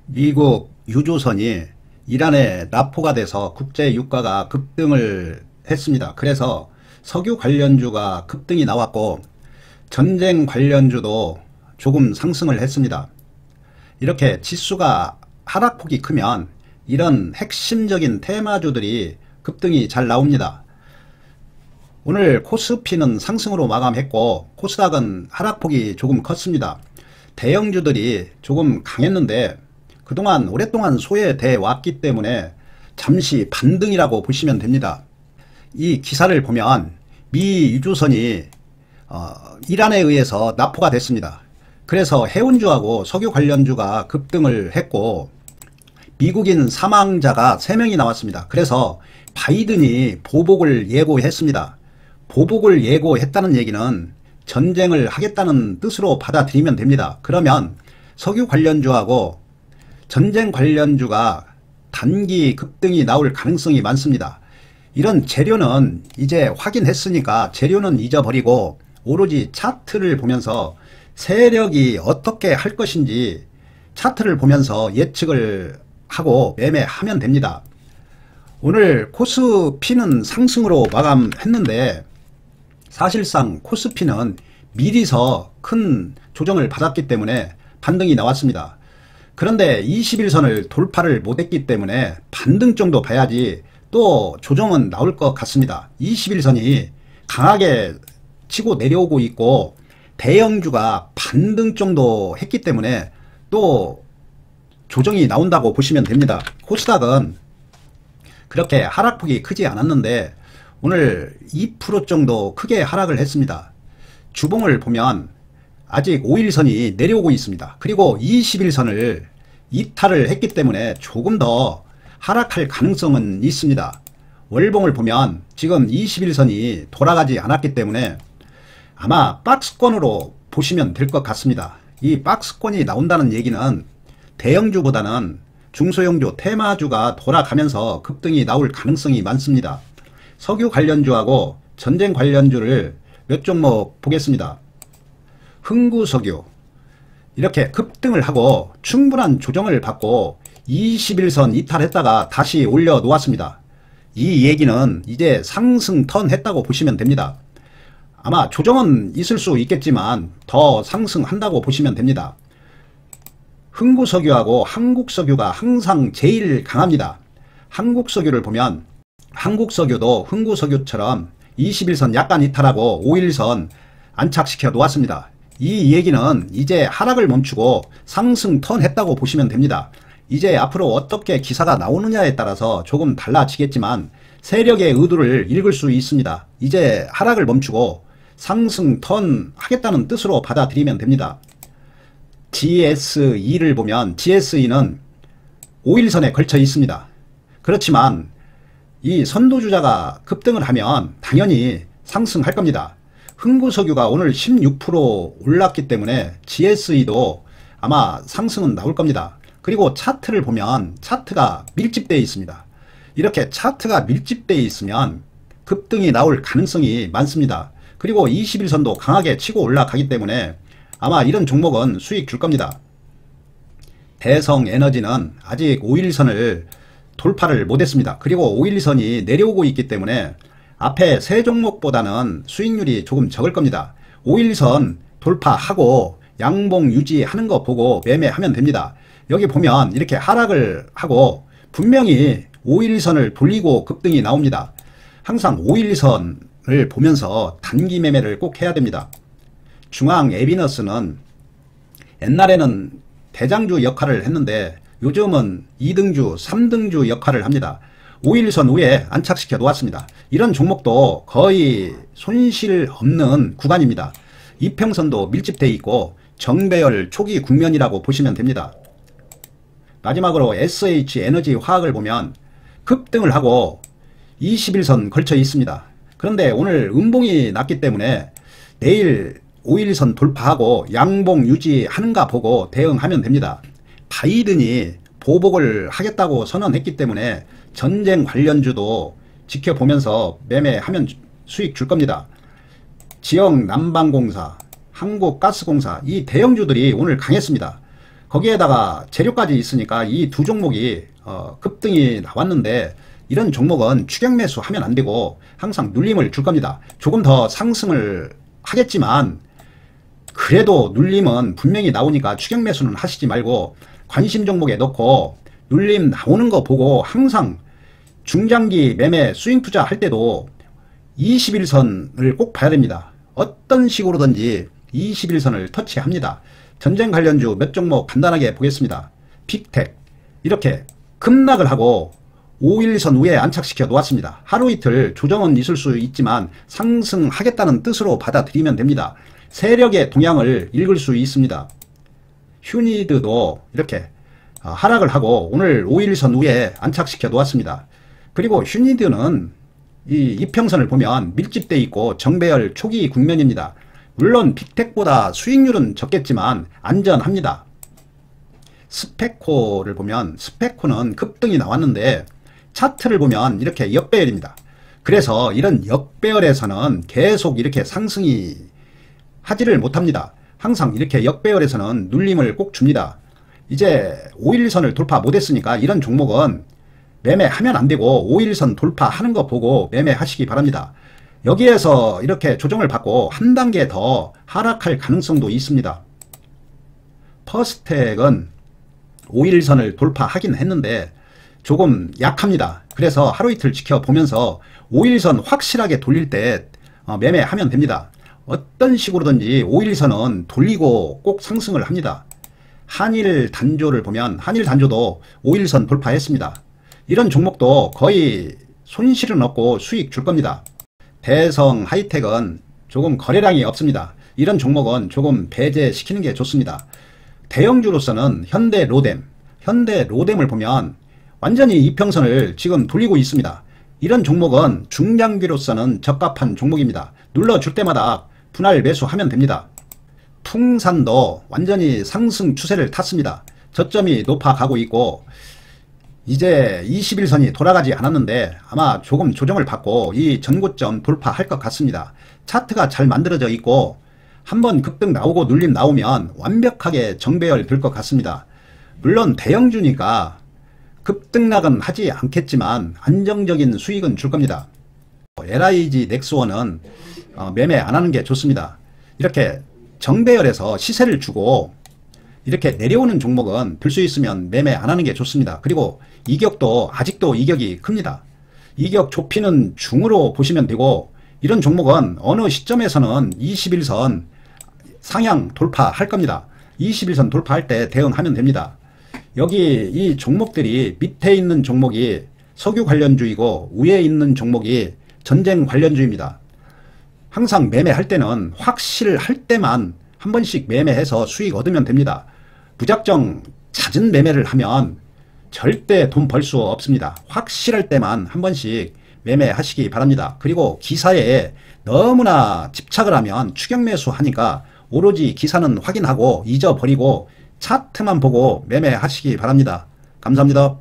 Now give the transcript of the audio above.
미국 유조선이 이란에 납포가 돼서 국제 유가가 급등을 했습니다. 그래서 석유 관련주가 급등이 나왔고 전쟁 관련주도 조금 상승을 했습니다. 이렇게 지수가 하락폭이 크면 이런 핵심적인 테마주들이 급등이 잘 나옵니다. 오늘 코스피는 상승으로 마감했고 코스닥은 하락폭이 조금 컸습니다. 대형주들이 조금 강했는데 그동안 오랫동안 소외돼 왔기 때문에 잠시 반등이라고 보시면 됩니다. 이 기사를 보면 미 유조선이 이란에 의해서 납포가 됐습니다. 그래서 해운주하고 석유 관련주가 급등을 했고 미국인 사망자가 3명이 나왔습니다. 그래서 바이든이 보복을 예고했습니다. 보복을 예고했다는 얘기는 전쟁을 하겠다는 뜻으로 받아들이면 됩니다. 그러면 석유 관련주하고 전쟁 관련주가 단기 급등이 나올 가능성이 많습니다. 이런 재료는 이제 확인했으니까 재료는 잊어버리고 오로지 차트를 보면서 세력이 어떻게 할 것인지 차트를 보면서 예측을 하고 매매하면 됩니다. 오늘 코스피는 상승으로 마감했는데 사실상 코스피는 미리서 큰 조정을 받았기 때문에 반등이 나왔습니다. 그런데 21선을 돌파를 못했기 때문에 반등 정도 봐야지 또 조정은 나올 것 같습니다. 21선이 강하게 치고 내려오고 있고 대형주가 반등 정도 했기 때문에 또 조정이 나온다고 보시면 됩니다. 코스닥은 그렇게 하락폭이 크지 않았는데 오늘 2% 정도 크게 하락을 했습니다. 주봉을 보면 아직 5일선이 내려오고 있습니다. 그리고 21선을 이탈을 했기 때문에 조금 더 하락할 가능성은 있습니다. 월봉을 보면 지금 21선이 돌아가지 않았기 때문에 아마 박스권으로 보시면 될 것 같습니다. 이 박스권이 나온다는 얘기는 대형주보다는 중소형주, 테마주가 돌아가면서 급등이 나올 가능성이 많습니다. 석유 관련주하고 전쟁 관련주를 몇 종목 보겠습니다. 흥구석유 이렇게 급등을 하고 충분한 조정을 받고 21선 이탈했다가 다시 올려 놓았습니다. 이 얘기는 이제 상승 턴 했다고 보시면 됩니다. 아마 조정은 있을 수 있겠지만 더 상승한다고 보시면 됩니다. 흥구석유하고 한국석유가 항상 제일 강합니다. 한국석유를 보면 한국석유도 흥구석유처럼 21선 약간 이탈하고 5일선 안착시켜 놓았습니다. 이 얘기는 이제 하락을 멈추고 상승 턴 했다고 보시면 됩니다. 이제 앞으로 어떻게 기사가 나오느냐에 따라서 조금 달라지겠지만 세력의 의도를 읽을 수 있습니다. 이제 하락을 멈추고 상승 턴 하겠다는 뜻으로 받아들이면 됩니다. GSE를 보면 GSE는 5일선에 걸쳐 있습니다. 그렇지만 이 선도주자가 급등을 하면 당연히 상승할 겁니다. 흥구석유가 오늘 16% 올랐기 때문에 GSE도 아마 상승은 나올 겁니다. 그리고 차트를 보면 차트가 밀집되어 있습니다. 이렇게 차트가 밀집되어 있으면 급등이 나올 가능성이 많습니다. 그리고 21선도 강하게 치고 올라가기 때문에 아마 이런 종목은 수익 줄 겁니다. 대성에너지는 아직 5일선을 돌파를 못했습니다. 그리고 5일선이 내려오고 있기 때문에 앞에 세 종목보다는 수익률이 조금 적을 겁니다. 5일선 돌파하고 양봉 유지하는 거 보고 매매하면 됩니다. 여기 보면 이렇게 하락을 하고 분명히 5일선을 돌리고 급등이 나옵니다. 항상 5일선을 보면서 단기 매매를 꼭 해야 됩니다. 중앙 에비너스는 옛날에는 대장주 역할을 했는데 요즘은 2등주, 3등주 역할을 합니다. 5일선 위에 안착시켜 놓았습니다. 이런 종목도 거의 손실 없는 구간입니다. 이평선도 밀집되어 있고 정배열 초기 국면이라고 보시면 됩니다. 마지막으로 SH에너지 화학을 보면 급등을 하고 21선 걸쳐 있습니다. 그런데 오늘 음봉이 났기 때문에 내일 5일선 돌파하고 양봉 유지하는가 보고 대응하면 됩니다. 바이든이 보복을 하겠다고 선언했기 때문에 전쟁 관련주도 지켜보면서 매매하면 수익 줄 겁니다. 지역난방공사, 한국가스공사 이 대형주들이 오늘 강했습니다. 거기에다가 재료까지 있으니까 이 두 종목이 급등이 나왔는데, 이런 종목은 추격 매수 하면 안 되고 항상 눌림을 줄 겁니다. 조금 더 상승을 하겠지만 그래도 눌림은 분명히 나오니까 추격 매수는 하시지 말고 관심 종목에 넣고 눌림 나오는 거 보고 항상 중장기 매매 스윙 투자 할 때도 21선을 꼭 봐야 됩니다. 어떤 식으로든지 21선을 터치합니다. 전쟁 관련주 몇 종목 간단하게 보겠습니다. 픽텍 이렇게 급락을 하고 5일선 위에 안착시켜 놓았습니다. 하루 이틀 조정은 있을 수 있지만 상승하겠다는 뜻으로 받아들이면 됩니다. 세력의 동향을 읽을 수 있습니다. 휴니드도 이렇게 하락을 하고 오늘 5일선 위에 안착시켜 놓았습니다. 그리고 휴니드는 이 이평선을 보면 밀집되어 있고 정배열 초기 국면입니다. 물론 빅텍보다 수익률은 적겠지만 안전합니다. 스페코를 보면 스페코는 급등이 나왔는데 차트를 보면 이렇게 역배열입니다. 그래서 이런 역배열에서는 계속 이렇게 상승이 하지를 못합니다. 항상 이렇게 역배열에서는 눌림을 꼭 줍니다. 이제 5일선을 돌파 못했으니까 이런 종목은 매매하면 안 되고 5일선 돌파하는 거 보고 매매하시기 바랍니다. 여기에서 이렇게 조정을 받고 한 단계 더 하락할 가능성도 있습니다. 퍼스텍은 5일선을 돌파하긴 했는데 조금 약합니다. 그래서 하루 이틀 지켜보면서 5일선 확실하게 돌릴 때 매매하면 됩니다. 어떤 식으로든지 5일선은 돌리고 꼭 상승을 합니다. 한일 단조를 보면 한일 단조도 5일선 돌파했습니다. 이런 종목도 거의 손실은 없고 수익 줄 겁니다. 대성 하이텍은 조금 거래량이 없습니다. 이런 종목은 조금 배제시키는 게 좋습니다. 대형주로서는 현대로뎀을 보면 완전히 이평선을 지금 돌리고 있습니다. 이런 종목은 중장기로서는 적합한 종목입니다. 눌러줄 때마다 분할 매수하면 됩니다. 풍산도 완전히 상승 추세를 탔습니다. 저점이 높아가고 있고 이제 21선이 돌아가지 않았는데 아마 조금 조정을 받고 이 전고점 돌파할 것 같습니다. 차트가 잘 만들어져 있고 한번 급등 나오고 눌림 나오면 완벽하게 정배열 될 것 같습니다. 물론 대형주니까 급등락은 하지 않겠지만 안정적인 수익은 줄 겁니다. LIG 넥스원은 매매 안 하는 게 좋습니다. 이렇게 정배열에서 시세를 주고 이렇게 내려오는 종목은 들 수 있으면 매매 안 하는 게 좋습니다. 그리고 이격도 아직도 이격이 큽니다. 이격 좁히는 중으로 보시면 되고 이런 종목은 어느 시점에서는 21선 상향 돌파할 겁니다. 21선 돌파할 때 대응하면 됩니다. 여기 이 종목들이 밑에 있는 종목이 석유 관련주이고 위에 있는 종목이 전쟁 관련주입니다. 항상 매매할 때는 확실할 때만 한 번씩 매매해서 수익 얻으면 됩니다. 무작정 잦은 매매를 하면 절대 돈 벌 수 없습니다. 확실할 때만 한 번씩 매매하시기 바랍니다. 그리고 기사에 너무나 집착을 하면 추격 매수하니까 오로지 기사는 확인하고 잊어버리고 차트만 보고 매매하시기 바랍니다. 감사합니다.